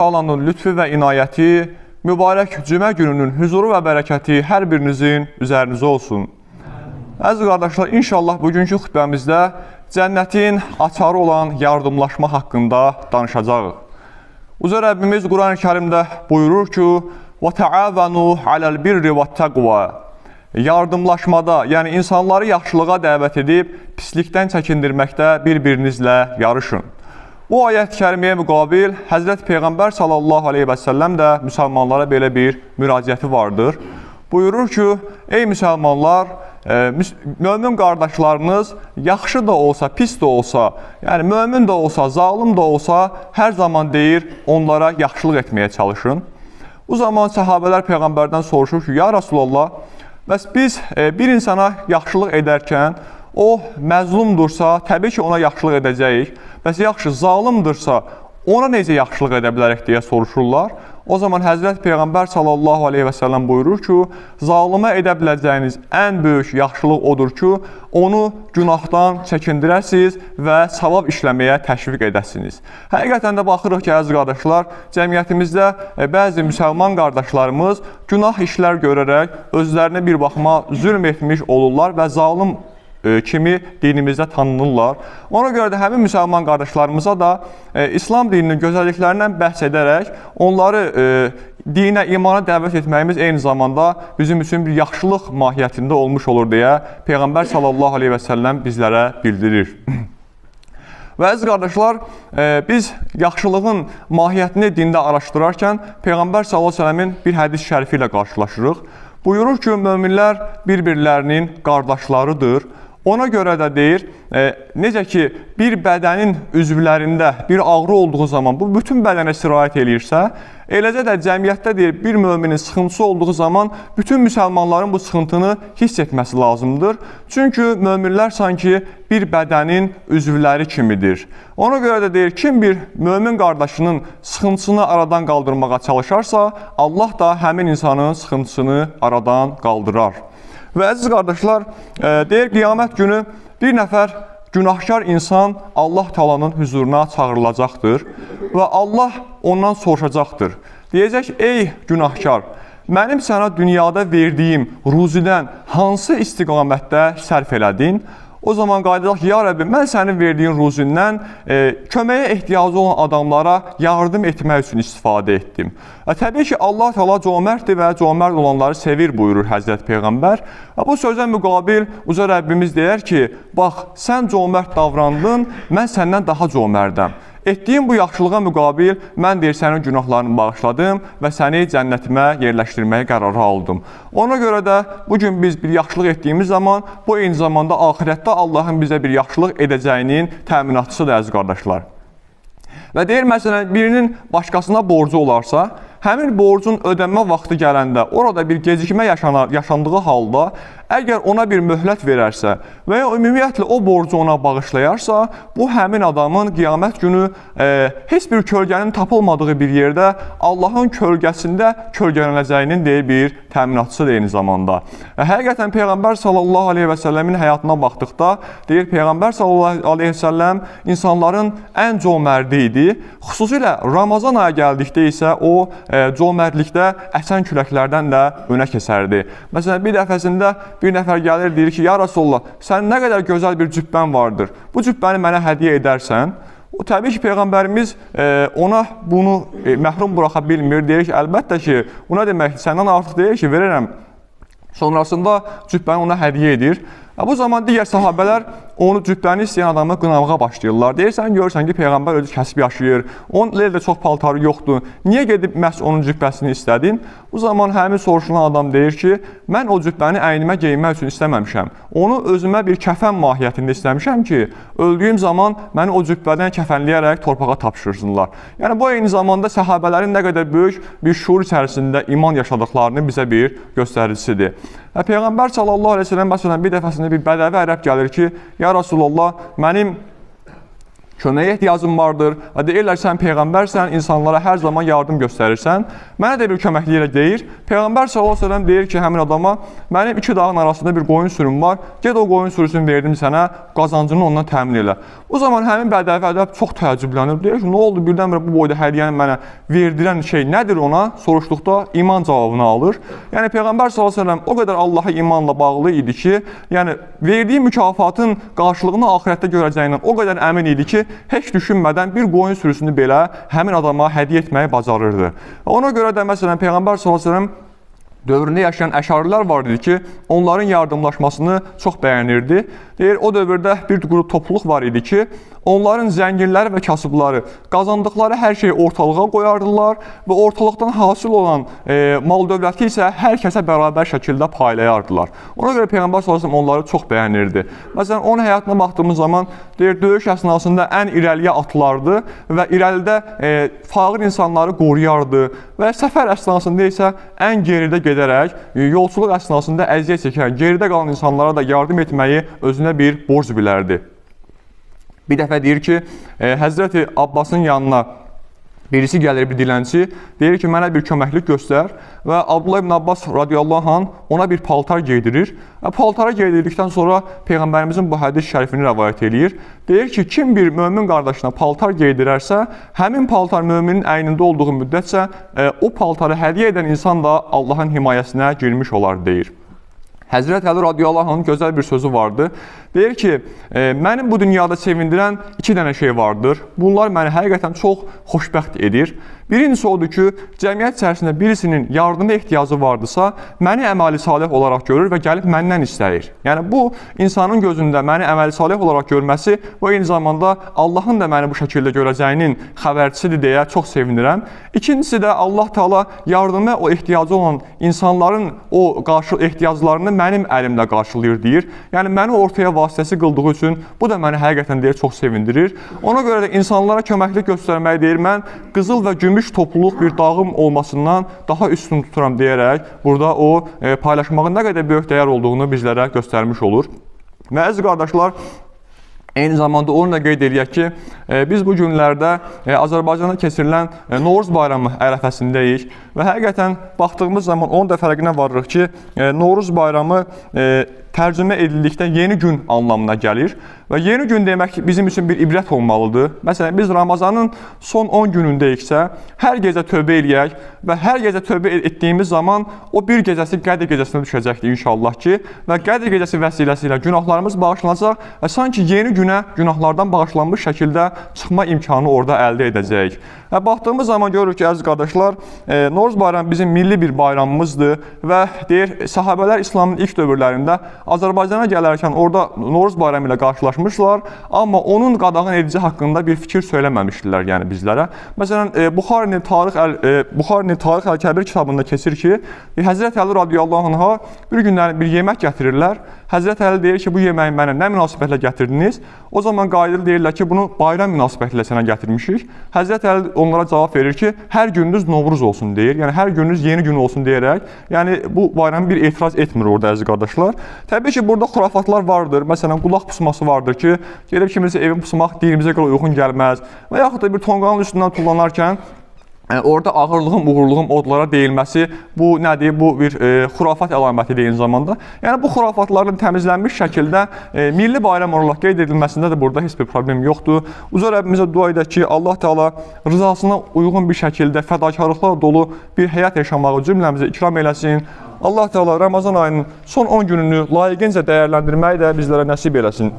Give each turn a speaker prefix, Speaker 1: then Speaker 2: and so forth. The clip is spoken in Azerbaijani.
Speaker 1: Allahın lütfü və inayəti, mübarək cümə gününün huzuru və bərəkəti hər birinizin üzərinizə olsun. Əziz qardaşlar, inşallah bugünkü xütbəmizdə cənnətin açarı olan yardımlaşma haqqında danışacağıq. Uca Rəbbimiz Quran-ı Kərimdə buyurur ki, وَتَعَاوَنُوا عَلَى الْبِرِّ وَالتَّقْوَى Yardımlaşmada, yəni insanları yaxşılığa dəvət edib, pislikdən çəkindirməkdə bir-birinizlə yarışın. Bu ayət-i kəriməyə müqabil Həzrət Peyğəmbər sallallahu aleyhi və səlləm də müsəlmanlara belə bir müraciəti vardır. Buyurur ki, ey müsəlmanlar, mömin qardaşlarınız yaxşı da olsa, pis də olsa, yəni mömin də olsa, zalım da olsa, hər zaman deyir, onlara yaxşılıq etməyə çalışın. Bu zaman səhabələr Peyğəmbərdən soruşur ki, ya Rasulallah, bəs biz bir insana yaxşılıq edərkən, o məzlumdursa, təbii ki, ona yaxşılıq edəcəyik. Bəs yaxşı, zalimdırsa, ona necə yaxşılıq edə bilərək deyə soruşurlar. O zaman Həzrət Peyğəmbər sallallahu aleyhi və səlləm buyurur ki, zalimə edə biləcəyiniz ən böyük yaxşılıq odur ki, onu günahdan çəkindirəsiniz və savab işləməyə təşviq edəsiniz. Həqiqətən də baxırıq ki, əziz qardaşlar, cəmiyyətimizdə bəzi müsəlman qardaşlarımız günah işlər görərək özlərinə bir baxma zülm etmiş olurlar və zalim kimi dinimizdə tanınırlar. Ona görə də həmin müsəlman qardaşlarımıza da İslam dininin gözəlliklərindən bəhs edərək onları dinə, imana dəvət etməyimiz eyni zamanda bizim üçün bir yaxşılıq mahiyyətində olmuş olur deyə Peyğəmbər sallallahu aleyhi və səlləm bizlərə bildirir. Və əziz qardaşlar, biz yaxşılığın mahiyyətini dində araşdırarkən Peyğəmbər sallallahu aleyhi və səlləmin bir hədis şərifi ilə qarşılaşırıq. Buyurur ki, möminlər bir-birlərinin qardaşlarıdır. Ona görə də deyir, necə ki, bir bədənin üzvlərində bir ağrı olduğu zaman bu bütün bədənə sirayət eləyirsə, eləcə də cəmiyyətdə deyir, bir müminin sıxıntısı olduğu zaman bütün müsəlmanların bu sıxıntını hiss etməsi lazımdır. Çünki möminlər sanki bir bədənin üzvləri kimidir. Ona görə də deyir, kim bir mömin qardaşının sıxıntısını aradan qaldırmağa çalışarsa, Allah da həmin insanın sıxıntısını aradan qaldırar. Və əziz qardaşlar, deyir, qiyamət günü bir nəfər günahkar insan Allah Taala'nın huzuruna çağırılacaqdır və Allah ondan soruşacaqdır. Deyəcək, ey günahkar, mənim sənə dünyada verdiyim ruzidən hansı istiqamətdə sərf elədin? O zaman qayıdacaq ki, ya Rəbbi, mən sənin verdiyin ruzindən köməyə ehtiyacı olan adamlara yardım etmək üçün istifadə etdim. Təbii ki, Allah Teala cömərtdir və cömərd olanları sevir buyurur Həzrət Peyğəmbər. Bu sözə müqabil uca Rəbbimiz deyər ki, bax, sən cömərd davrandın, mən səndən daha cömərdəm. Etdiyim bu yaxşılığa müqabil mən deyir, sənin günahlarını bağışladım və səni cənnətimə yerləşdirməyə qərarı aldım. Ona görə də bugün biz bir yaxşılıq etdiyimiz zaman bu eyni zamanda axirətdə Allahın bizə bir yaxşılıq edəcəyinin təminatçısıdır, əziz qardaşlar. Və deyir, məsələn, birinin başqasına borcu olarsa, həmin borcun ödənmə vaxtı gələndə, orada bir gecikmə yaşandığı halda, əgər ona bir möhlət verərsə və ya ümumiyyətlə o borcu ona bağışlayarsa, bu həmin adamın qiyamət günü heç bir kölgənin tapılmadığı bir yerdə Allahın kölgəsində kölgələnəcəyinin deyir bir təminatçısıdır eyni zamanda. Həqiqətən Peyğəmbər sallallahu aleyhi və səlləmin həyatına baxdıqda, deyir, Peyğəmbər sallallahu aleyhi və səlləm insanların ən cömərdi idi. Xüsusilə Ramazan ayı gəldikdə isə o cömərdlikdə əsən küləklərdən də önə keçərdi. Məsələn, bir dəfəsində bir nəfər gəlir, deyir ki, ya Rasulullah, sən nə qədər gözəl bir cübbən vardır, bu cübbəni mənə hədiyyə edərsən? Təbii ki, Peyğəmbərimiz ona bunu məhrum buraxa bilmir, deyir ki, əlbəttə ki, ona demək, səndən artıq deyir ki, verərəm. Sonrasında cübbəni ona hədiyyə edir. Bu zaman digər sahabələr onu cübbəni istəyən adamı qınamağa başlayırlar. Deyirsən, görürsən ki, Peyğəmbər özü kəsib yaşayır, onun elə də çox paltarı yoxdur. Niyə gedib məhz onun cübbəsini istədin? Bu zaman həmin soruşulan adam deyir ki, mən o cübbəni əynimə geyinmək üçün istəməmişəm. Onu özümə bir kəfən mahiyyətində istəmişəm ki, öldüyüm zaman məni o cübbədən kəfənləyərək torpağa tapşırsınlar. Yəni, bu eyni zamanda səhabələrin nə qədər böyük bir şuur içərisində iman yaşadıqlarını bizə bir göstəricisidir. Peyğəmbər sallallahu aleyhi ve sellem məsələn bir dəfəsində bir bədəvi ərəb gəlir ki, ya Rasulullah, mənim köməyə ehtiyacın vardır və deyirlər sən peyğəmbərsən, insanlara hər zaman yardım göstərirsən. Mənə də bir köməkliyə deyir. Peyğəmbər sallallahu əleyhi və səlləm deyir ki, həmin adama mənim 2 dağın arasında bir qoyun sürüm var. Get o qoyun sürüsünü verdim sənə, qazancını ondan təmin elə. O zaman həmin bədəvi ədəb çox təəccüblənir. Deyir ki, nə oldu birdən-birə bu boyda hədiyyəni mənə verdirən şey nədir ona? Soruşduqda iman cavabını alır. Yəni Peyğəmbər sallallahu əleyhi və səlləm o qədər Allaha imanla bağlı idi ki, yəni verdiyi mükafatın qarşılığını axirətdə görəcəyindən o qədər əmin idi ki, heç düşünmədən bir qoyun sürüsünü belə həmin adama hədiyyə etməyi bacarırdı. Ona görə də məsələn Peyğəmbər sallallahu əleyhi və səlləm dövründə yaşayan əşarilər var idi ki, onların yardımlaşmasını çox bəyənirdi. Deyir, o dövrdə bir qrup topluluq var idi ki, onların zənginləri və kasıbları qazandıqları hər şeyi ortalığa qoyardılar və ortalıqdan hasil olan mal dövləti isə hər kəsə bərabər şəkildə paylayardılar. Ona görə Peyğəmbər sallallahu əleyhi və səlləm onları çox bəyənirdi. Məsələn, onun həyatına baxdığımız zaman deyir, döyüş əsnasında ən irəliyə atılardı və irəlidə fağır insanları qoruyardı və səfər əsnasında isə ən geridə gedərək yolçuluq əsnasında əziyyət çəkən, geridə qalan insanlara da yardım etməyi özünə bir borc bilərdi. Bir dəfə deyir ki, Həzrəti Abbasın yanına birisi gəlir, bir dilənçi, deyir ki, mənə bir köməklik göstər və Abdullah ibn Abbas radiyallahu anh ona bir paltar geydirir. Paltarı geydirdikdən sonra Peyğəmbərimizin bu hədis şərifini rəvayət edir. Deyir ki, kim bir mömin qardaşına paltar geydirərsə, həmin paltar möminin əynində olduğu müddətcə o paltarı hədiyyə edən insan da Allahın himayəsinə girmiş olar, deyir. Həzrət Əli radiyallahu anh'ın gözəl bir sözü vardı. Deyir ki, mənim bu dünyada sevindirən 2 dənə şey vardır. Bunlar məni həqiqətən çox xoşbəxt edir. Birincisi odur ki, cəmiyyət içərisində birisinin yardıma ehtiyacı vardısa, məni əməli salih olaraq görür və gəlib məndən istəyir. Yəni, bu, insanın gözündə məni əməli salih olaraq görməsi və eyni zamanda Allahın da məni bu şəkildə görəcəyinin xəbərçisidir deyə çox sevinirəm. İkincisi də Allah Teala yardıma o ehtiyacı olan insanların o ehtiyaclarını mənim əlimlə qarşılayır, deyir. Yəni, məni ortaya vasitəsi qıldığı üçün bu da məni həqiqətən deyir, çox sevindirir. Ona görə də insanlara köməklik göstərməyi deyir, mən qızıl və gümüş topluluq bir dağım olmasından daha üstün tuturam deyərək, burada o paylaşmağın nə qədər böyük dəyər olduğunu bizlərə göstərmiş olur. Və əziz qardaşlar, eyni zamanda onu da qeyd edək ki, biz bu günlərdə Azərbaycanda keçirilən Novruz bayramı ərəfəsindəyik və həqiqətən baxdığımız zaman onun da fərqinə varırıq ki, Novruz bayramı tərcümə edildikdə yeni gün anlamına gəlir və yeni gün demək bizim üçün bir ibrət olmalıdır. Məsələn, biz Ramazanın son 10 günündəyiksə, hər gecə tövbə eləyək və hər gecə tövbə etdiyimiz zaman o bir gecəsi Qədr gecəsinə düşəcəkdir inşallah ki və Qədr gecəsi vəsiləsi günahlarımız bağışlanacaq və sanki yeni günə günahlardan bağışlanmış şəkildə çıxma imkanı orada əldə edəcəyik. Baxdığımız zaman görürük ki, əziz qardaşlar, Novruz bayramı bizim milli bir bayramımızdır və deyir, sahabələr İslamın ilk dövrlərində Azərbaycana gələrkən orada Novruz bayramı ilə qarşılaşmışlar, amma onun qadağan edici haqqında bir fikir söyləməmişdilər yəni bizlərə. Məsələn, Buxarinin Tarix Əl-Kəbir kitabında keçir ki, Həzrət Əli radiyallahu anh'a bir günlərin bir yemək gətirirlər. Həzrət Əli deyir ki, bu yeməyi mənə nə münasibətlə gətirdiniz? O zaman qayıdır deyirlər ki, bunu bayram münasibətilə sənə gətirmişik. Həzrət Əli onlara cavab verir ki, hər gününüz Novruz olsun deyir. Yəni, hər gününüz yeni gün olsun deyərək, yəni bu bayramı bir etiraz etmir orada əziz qardaşlar. Təbii ki, burada xurafatlar vardır. Məsələn, qulaq pusması vardır ki, gedib kimisə evin pusmaq dinimizə görə uyğun gəlməz və yaxud da bir tonqanın üstündən tullanarkən orada ağırlığın, uğurluğun odlara deyilməsi, bu nədir? Bu bir xurafat əlamətidir eyni zamanda. Yəni, bu xurafatların təmizlənmiş şəkildə milli bayram olaraq qeyd edilməsində də burada heç bir problem yoxdur. Uca Rəbbimizə dua edək ki, Allah Teala rızasına uyğun bir şəkildə fədakarlıqlarla dolu bir həyat yaşamağı cümləmizə ikram eləsin. Allah Teala Ramazan ayının son 10 gününü layiqincə dəyərləndirməyi də bizlərə nəsib eləsin.